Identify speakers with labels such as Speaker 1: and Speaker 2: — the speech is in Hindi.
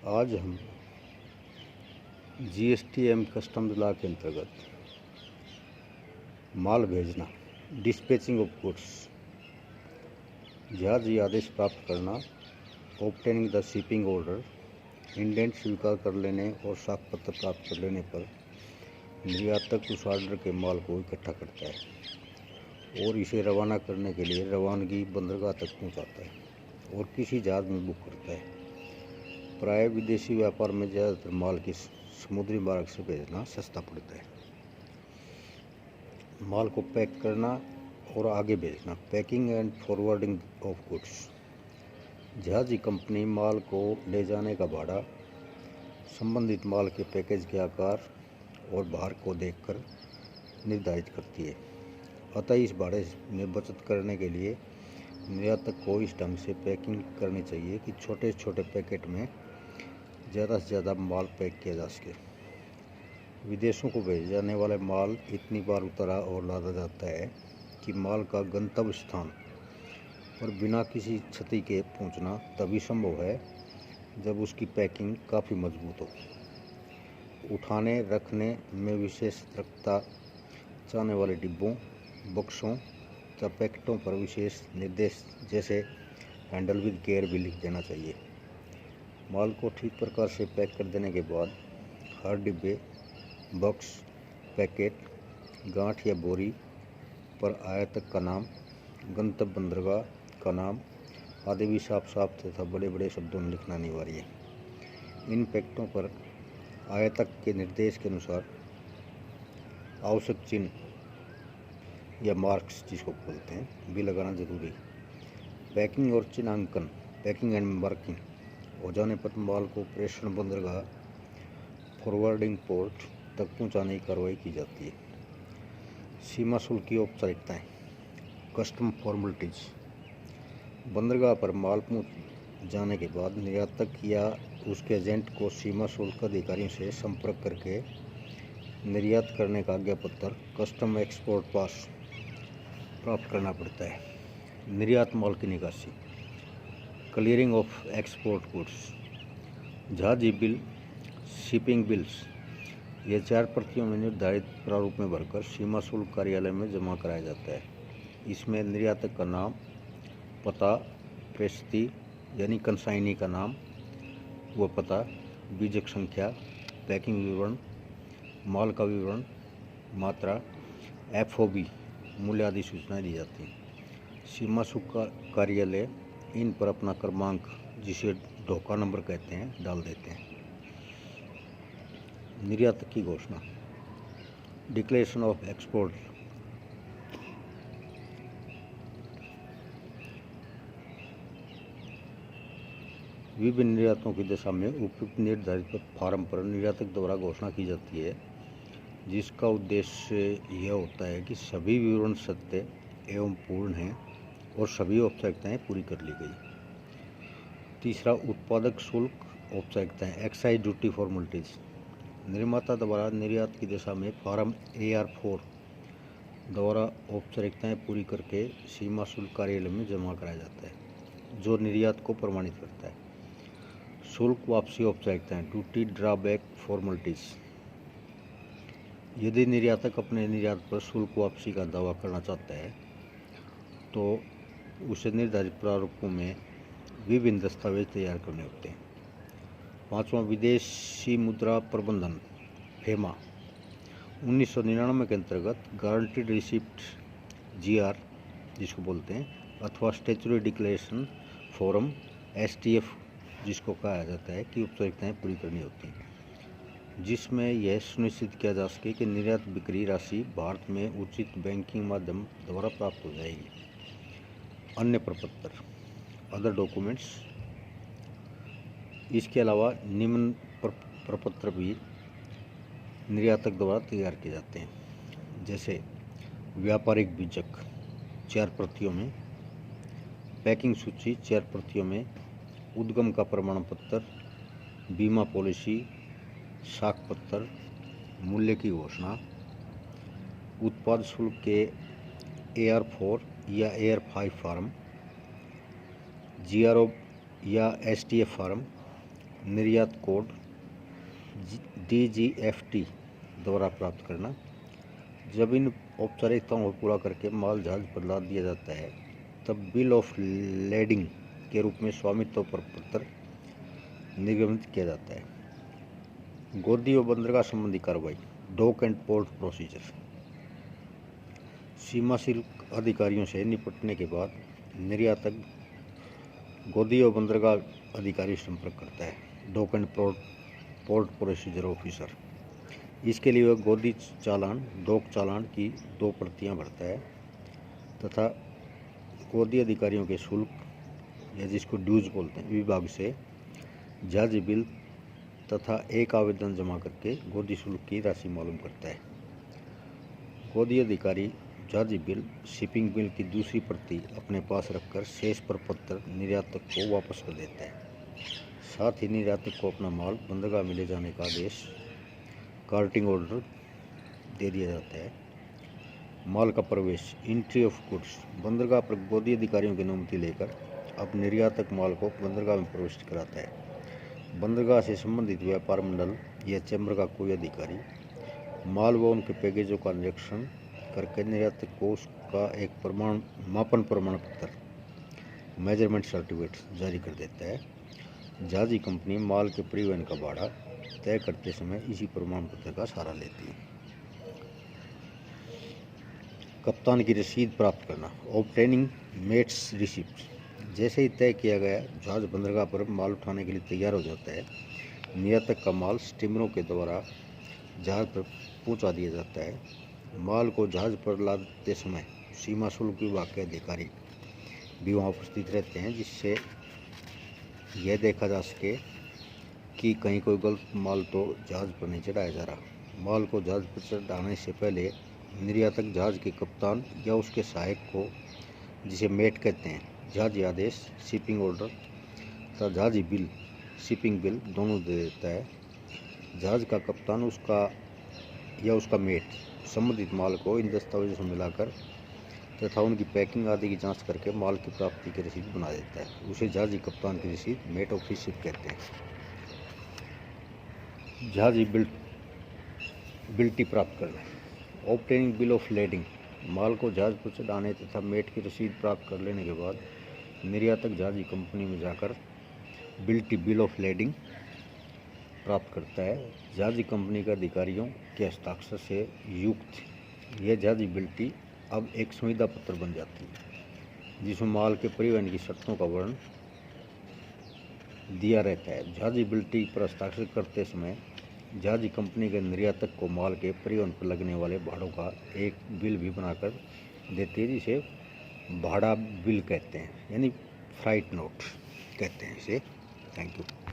Speaker 1: आज हम जीएसटी एवं कस्टम्स लॉ के अंतर्गत माल भेजना, डिस्पैचिंग ऑफ गुड्स, जहाजी आदेश प्राप्त करना, obtaining the shipping order, indent स्वीकार कर लेने और साख पत्र प्राप्त कर लेने पर निर्यातक उस ऑर्डर के माल को इकट्ठा करता है और इसे रवाना करने के लिए रवानगी बंदरगाह तक पहुंचाता है और किसी जहाज में बुक करता है। प्राय विदेशी व्यापार में ज़्यादातर माल की समुद्री मार्ग से भेजना सस्ता पड़ता है। माल को पैक करना और आगे भेजना, packing and forwarding of goods, जहाजी कंपनी माल को ले जाने का भाड़ा संबंधित माल के पैकेज के आकार और भार को देखकर निर्धारित करती है। अतः इस भाड़े में बचत करने के लिए निर्यातक को इस ढंग से पैकिंग करनी चाहिए कि छोटे छोटे पैकेट में ज़्यादा से ज़्यादा माल पैक किया जा सके। विदेशों को भेजे जाने वाले माल इतनी बार उतारा और लादा जाता है कि माल का गंतव्य स्थान पर बिना किसी क्षति के पहुंचना तभी संभव है जब उसकी पैकिंग काफ़ी मजबूत हो। उठाने रखने में विशेष सतर्कता चाहने वाले डिब्बों, बक्सों या पैकेटों पर विशेष निर्देश जैसे हैंडल विद केयर भी लिख देना चाहिए। माल को ठीक प्रकार से पैक कर देने के बाद हर डिब्बे, बक्स, पैकेट, गांठ या बोरी पर आयातक का नाम, गंतव्य बंदरगाह का नाम आदि भी साफ साफ तथा बड़े बड़े शब्दों में लिखना अनिवार्य है। इन पैकेटों पर आयातक के निर्देश के अनुसार आवश्यक चिन्ह या मार्क्स जिसको बोलते हैं भी लगाना जरूरी है। पैकिंग और चिन्हांकन, पैकिंग एंड मार्किंग हो जाने पर माल को प्रेषण बंदरगाह, फॉरवर्डिंग पोर्ट तक पहुंचाने की कार्रवाई की जाती है। सीमा शुल्क की औपचारिकताएं, कस्टम फॉर्मेलिटीज, बंदरगाह पर माल पहुंच जाने के बाद निर्यातक या उसके एजेंट को सीमा शुल्क अधिकारियों से संपर्क करके निर्यात करने का आज्ञा पत्र, कस्टम एक्सपोर्ट पास प्राप्त करना पड़ता है। निर्यात माल की निकासी, क्लियरिंग ऑफ एक्सपोर्ट गुड्स, जहाजी बिल, शिपिंग बिल्स, ये 4 प्रतियों में निर्धारित प्रारूप में भरकर सीमा शुल्क कार्यालय में जमा कराया जाता है। इसमें निर्यातक का नाम, पता, प्रेषिती यानी कंसाइनी का नाम व पता, बीजक संख्या, पैकिंग विवरण, माल का विवरण, मात्रा, FOB, मूल्य आदि सूचनाएं दी जाती हैं। सीमा शुल्क कार्यालय इन पर अपना क्रमांक, जिसे ढोका नंबर कहते हैं, डाल देते हैं। निर्यातक की घोषणा, डिक्लेरेशन ऑफ एक्सपोर्ट, विभिन्न निर्यातों की दशा में उपयुक्त निर्धारित फार्म पर निर्यातक द्वारा घोषणा की जाती है, जिसका उद्देश्य यह होता है कि सभी विवरण सत्य एवं पूर्ण हैं और सभी औपचारिकताएं पूरी कर ली गई। तीसरा, उत्पादक शुल्क औपचारिकताएं, एक्साइज ड्यूटी फॉर्मेलिटीज, निर्माता द्वारा निर्यात की दशा में फार्म AR4 द्वारा औपचारिकताएं पूरी करके सीमा शुल्क कार्यालय में जमा कराया जाता है, जो निर्यात को प्रमाणित करता है। शुल्क वापसी औपचारिकताएं, ड्यूटी ड्रॉबैक फॉर्मेलिटीज, यदि निर्यातक अपने निर्यात पर शुल्क वापसी का दावा करना चाहता है तो उसे निर्धारित प्रारूपों में विभिन्न दस्तावेज तैयार करने होते हैं। पाँचवां, विदेशी मुद्रा प्रबंधन, FEMA, 1999 के अंतर्गत गारंटीड रिसिप्ट GR जिसको बोलते हैं, अथवा स्टैट्यूटरी डिक्लेरेशन फॉर्म STF जिसको कहा जाता है कि औपचारिकताएं पूरी करनी होती हैं, जिसमें यह सुनिश्चित किया जा सके कि निर्यात बिक्री राशि भारत में उचित बैंकिंग माध्यम द्वारा प्राप्त हो जाएगी। अन्य प्रपत्र, अदर डॉक्यूमेंट्स, इसके अलावा निम्न प्रपत्र भी निर्यातक द्वारा तैयार किए जाते हैं, जैसे व्यापारिक बीजक 4 प्रतियों में, पैकिंग सूची 4 प्रतियों में, उद्गम का प्रमाण पत्र, बीमा पॉलिसी, साख पत्र, मूल्य की घोषणा, उत्पाद शुल्क के AR4 या AR5 फार्म, GRO या STF फार्म, निर्यात कोड DGFT द्वारा प्राप्त करना। जब इन औपचारिकताओं को पूरा करके माल जहाज पर लाद दिया जाता है तब बिल ऑफ लेडिंग के रूप में स्वामित्व प्रपत्र निर्गमित किया जाता है। गोदी और बंदरगाह संबंधी कार्रवाई, डॉक एंड पोर्ट प्रोसीजर। सीमा शुल्क अधिकारियों से निपटने के बाद निर्यातक गोदी और बंदरगाह अधिकारी से संपर्क करता है, dock and port procedure officer. इसके लिए वह गोदी चालान, डॉक चालान की 2 प्रतियां भरता है तथा गोदी अधिकारियों के शुल्क या जिसको ड्यूज बोलते हैं विभाग से जहाजी बिल तथा एक आवेदन जमा करके गोदी शुल्क की राशि मालूम करता है। गोदी अधिकारी जहाजी बिल, शिपिंग बिल की दूसरी प्रति अपने पास रखकर शेष प्रपत्र निर्यातक को वापस कर देता है। साथ ही निर्यातक को अपना माल बंदरगाह में ले जाने का आदेश, कार्टिंग ऑर्डर दे दिया जाता है। माल का प्रवेश, एंट्री ऑफ गुड्स। बंदरगाह पर गोदी अधिकारियों की अनुमति लेकर अब निर्यातक माल को बंदरगाह में प्रवेश कराता है। बंदरगाह से संबंधित व्यापार मंडल या चैम्बर का कोई अधिकारी माल व उनके पैकेजों का निरीक्षण करके निर्यातक को उसका एक मापन प्रमाण पत्र, मेजरमेंट सर्टिफिकेट जारी कर देता है। जहाजी कंपनी माल के परिवहन का भाड़ा तय करते समय इसी प्रमाण पत्र का सहारा लेती है। कप्तान की रसीद प्राप्त करना, ऑब्टेनिंग मेट्स रिसिप्ट। जैसे ही तय किया गया जहाज बंदरगाह पर माल उठाने के लिए तैयार हो जाता है, निर्यातक का माल स्टीमरों के द्वारा जहाज पर पहुंचा दिया जाता है। माल को जहाज पर लादते समय सीमा शुल्क विभाग के अधिकारी भी वहां उपस्थित रहते हैं, जिससे यह देखा जा सके कि कहीं कोई गलत माल तो जहाज पर नहीं चढ़ाया जा रहा। माल को जहाज पर चढ़ाने से पहले निर्यातक जहाज के कप्तान या उसके सहायक को, जिसे मेट कहते हैं, जहाजी आदेश, शिपिंग ऑर्डर तथा जहाजी बिल, शिपिंग बिल दोनों दे देता है। जहाज का कप्तान उसका मेट संबंधित माल को इन दस्तावेजों से मिलाकर तथा उनकी पैकिंग आदि की जांच करके माल की प्राप्ति की रसीद बना देता है। उसे जहाजी कप्तान की रसीद, मेट ऑफ रिसिप्ट कहते हैं। जहाजी बिल्टी प्राप्त करना, ऑब्टेनिंग बिल ऑफ लेडिंग। माल को जहाज पर चढ़ाने तथा मेट की रसीद प्राप्त कर लेने के बाद निर्यातक जहाजी कंपनी में जाकर बिल ऑफ लेडिंग प्राप्त करता है। जहाजी कंपनी के अधिकारियों के हस्ताक्षर से युक्त यह जहाजी बिल्टी अब एक संविदा पत्र बन जाती है, जिसमें माल के परिवहन की शर्तों का वर्णन दिया रहता है। जहाजी बिल्टी पर हस्ताक्षर करते समय जहाजी कंपनी के निर्यातक को माल के परिवहन पर लगने वाले भाड़ों का एक बिल भी बनाकर देती है, जिसे भाड़ा बिल कहते हैं, यानी फ्राइट नोट कहते हैं इसे। Thank you.